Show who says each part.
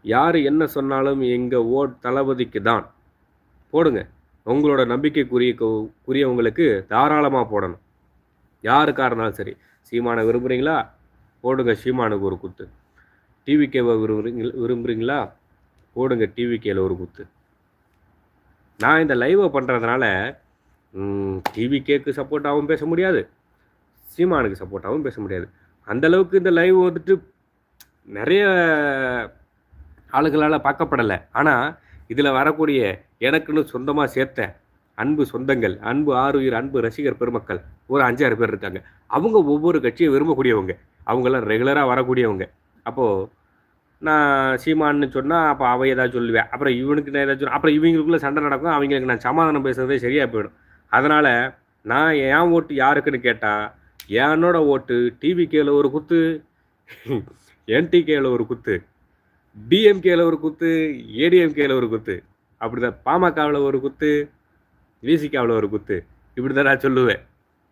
Speaker 1: யார் என்ன சொன்னாலும் எங்கள் ஓட் தளபதிக்கு தான் போடுங்க. உங்களோட நம்பிக்கைக்குரியவங்களுக்கு தாராளமாக போடணும். யாருக்காக இருந்தாலும் சரி. சீமானை விரும்புகிறீங்களா? போடுங்க சீமானுக்கு ஒரு குத்து. டிவிகேவை விரும்புகிறீங்களா? போடுங்க டிவிகேல ஒரு குத்து. நான் இந்த லைவை பண்ணுறதுனால டிவிகேக்கு சப்போர்ட்டாகவும் பேச முடியாது, சீமானுக்கு சப்போர்ட்டாகவும் பேச முடியாது. அந்தளவுக்கு இந்த லைவ் வந்துட்டு நிறைய ஆளுகளால் பார்க்கப்படலை. ஆனால் இதில் வரக்கூடிய எனக்குன்னு சொந்தமாக சேர்த்த அன்பு சொந்தங்கள், அன்பு ஆருயிர், அன்பு ரசிகர் பெருமக்கள் ஒரு 5-6 பேர் இருக்காங்க. அவங்க ஒவ்வொரு கட்சியை விரும்பக்கூடியவங்க, அவங்களாம் ரெகுலராக வரக்கூடியவங்க. அப்போது நான் சீமான்னு சொன்னால் அப்போ அவை ஏதாவது சொல்லுவேன், அப்புறம் இவனுக்கு நான் ஏதாவது சொல்லுவேன், அப்புறம் இவங்களுக்குள்ளே சண்டை நடக்கும், அவங்களுக்கு நான் சமாதானம் பேசுகிறதே சரியாக போயிடும். அதனால் நான் என் ஓட்டு யாருக்குன்னு கேட்டால் என்னோட ஓட்டு டிவிகேல ஒரு குத்து, என்டிகேல ஒரு குத்து, டிஎம்கேல ஒரு குத்து, ஏடிஎம்கேல ஒரு குத்து, அப்படிதான் பாமகவில் ஒரு குத்து, விசிகாவில் ஒரு குத்து, இப்படி தான் நான் சொல்லுவேன்.